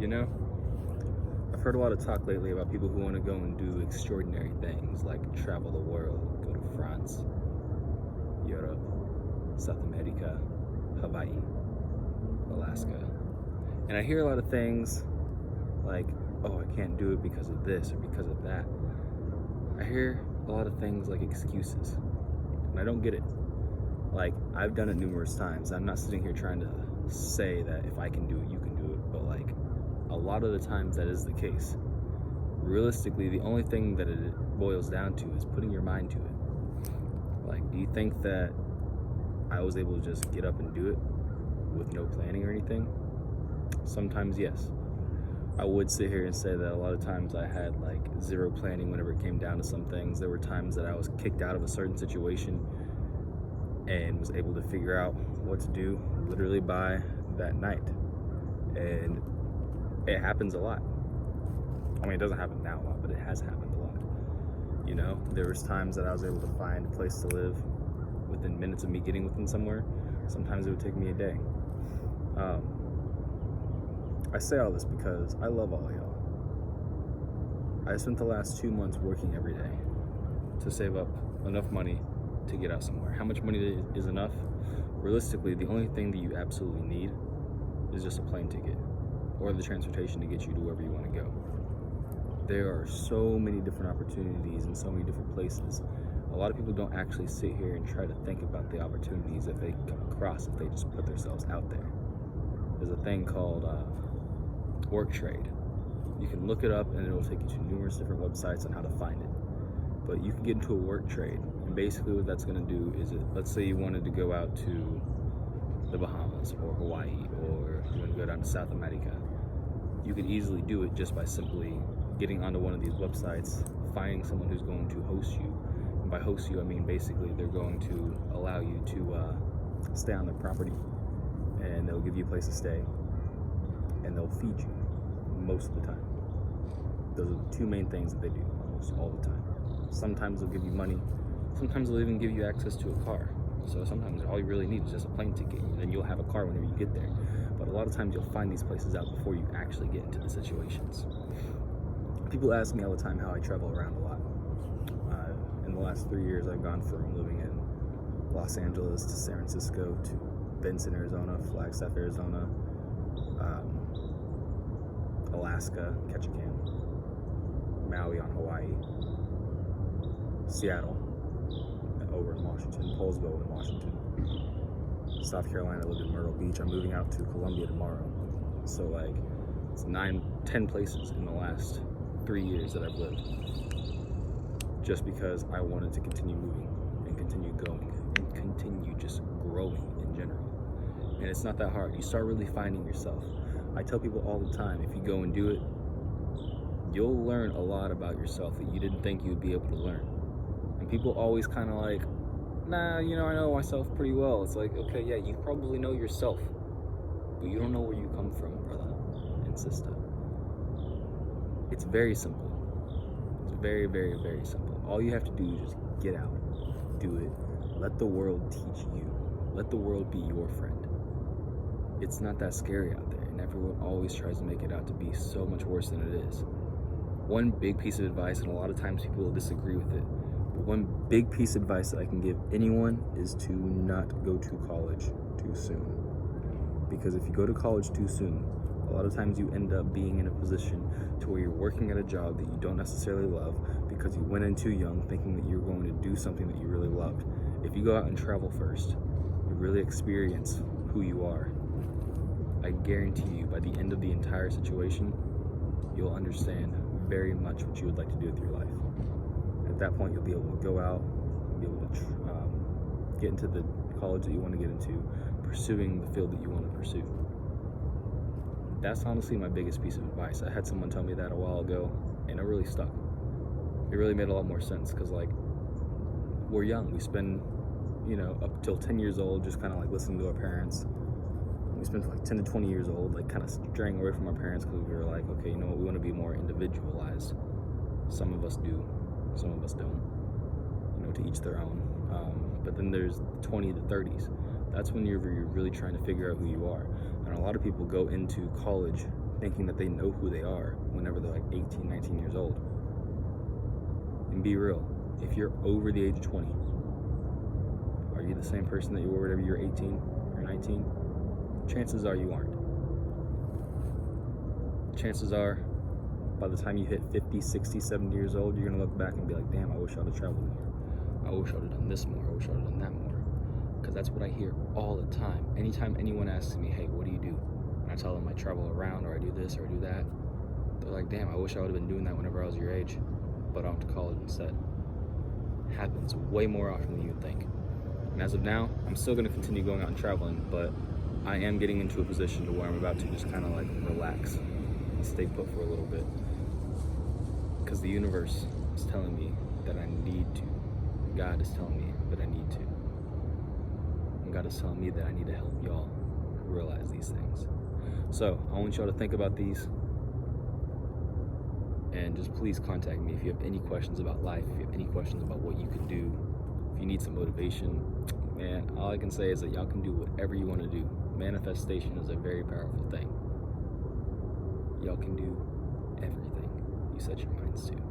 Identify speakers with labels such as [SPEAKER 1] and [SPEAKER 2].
[SPEAKER 1] You know, I've heard a lot of talk lately about people who want to go and do extraordinary things like travel the world, go to France, Europe, South America, Hawaii, Alaska. And I hear a lot of things like, oh, I can't do it because of this or because of that. I hear a lot of things like excuses, and I don't get it. Like, I've done it numerous times. I'm not sitting here trying to say that if I can do it, you can do it, but like, a lot of the times that is the case. Realistically, the only thing that it boils down to is putting your mind to it. Like, do you think that I was able to just get up and do it with no planning or anything? Sometimes, yes. I would sit here and say that a lot of times I had like zero planning whenever it came down to some things. There were times that I was kicked out of a certain situation and was able to figure out what to do literally by that night. And it happens a lot. I mean, it doesn't happen now a lot, but it has happened a lot. You know, there was times that I was able to find a place to live within minutes of me getting within somewhere. Sometimes it would take me a day. I say all this because I love all y'all. I spent the last 2 months working every day to save up enough money to get out somewhere. How much money is enough? Realistically, the only thing that you absolutely need is just a plane ticket or the transportation to get you to wherever you want to go. There are so many different opportunities in so many different places. A lot of people don't actually sit here and try to think about the opportunities that they come across if they just put themselves out there. There's a thing called Worktrade. You can look it up and it'll take you to numerous different websites on how to find it. But you can get into a work trade, and basically what that's going to do is, let's say you wanted to go out to the Bahamas or Hawaii, or you want to go down to South America. You could easily do it just by simply getting onto one of these websites, finding someone who's going to host you. And by host you, I mean basically they're going to allow you to stay on their property, and they'll give you a place to stay, and they'll feed you most of the time. Those are the two main things that they do almost all the time. Sometimes they'll give you money. Sometimes they'll even give you access to a car. So sometimes all you really need is just a plane ticket, and then you'll have a car whenever you get there. But a lot of times you'll find these places out before you actually get into the situations. People ask me all the time how I travel around a lot. In the last 3 years, I've gone from living in Los Angeles to San Francisco to Benson, Arizona, Flagstaff, Arizona, Alaska, Ketchikan, Maui on Hawaii, Seattle, over in Washington, Poulsbo in Washington, South Carolina. I lived in Myrtle Beach. I'm moving out to Columbia tomorrow. So like, it's 10 places in the last 3 years that I've lived, just because I wanted to continue moving and continue going and continue just growing in general. And it's not that hard. You start really finding yourself. I tell people all the time, if you go and do it, you'll learn a lot about yourself that you didn't think you'd be able to learn. And people always kind of like, nah, you know, I know myself pretty well. It's like, okay, yeah, you probably know yourself, but you don't know where you come from, brother and sister. It's very simple. It's very, very, very simple. All you have to do is just get out, do it, let the world teach you, let the world be your friend. It's not that scary out there, and everyone always tries to make it out to be so much worse than it is. One big piece of advice, and a lot of times people will disagree with it, but one big piece of advice that I can give anyone is to not go to college too soon. Because if you go to college too soon, a lot of times you end up being in a position to where you're working at a job that you don't necessarily love because you went in too young thinking that you're going to do something that you really loved. If you go out and travel first, you really experience who you are, I guarantee you by the end of the entire situation, you'll understand very much what you would like to do with your life. At that point, you'll be able to go out, be able to get into the college that you want to get into, pursuing the field that you want to pursue. That's honestly my biggest piece of advice. I had someone tell me that a while ago, and it really stuck. It really made a lot more sense, because like, we're young. We spend, up till 10 years old just kind of like listening to our parents. We spent like 10 to 20 years old, like kind of straying away from our parents because we were like, okay, you know what, we want to be more individualized. Some of us do, some of us don't, to each their own. But then there's 20 to 30s. That's when you're really trying to figure out who you are. And a lot of people go into college thinking that they know who they are whenever they're like 18, 19 years old. And be real, if you're over the age of 20, are you the same person that you were whenever you were 18 or 19? Chances are you aren't. Chances are, by the time you hit 50, 60, 70 years old, you're going to look back and be like, damn, I wish I would have traveled more. I wish I would have done this more. I wish I would have done that more. Because that's what I hear all the time. Anytime anyone asks me, hey, what do you do? And I tell them I travel around, or I do this, or I do that. They're like, damn, I wish I would have been doing that whenever I was your age. But I went to college instead. It happens way more often than you would think. And as of now, I'm still going to continue going out and traveling, but I am getting into a position to where I'm about to just kind of like relax and stay put for a little bit. Because the universe is telling me that I need to. God is telling me that I need to. And God is telling me that I need to help y'all realize these things. So I want y'all to think about these. And just please contact me if you have any questions about life, if you have any questions about what you can do, if you need some motivation. Man, all I can say is that y'all can do whatever you want to do. Manifestation is a very powerful thing. Y'all can do everything you set your minds to.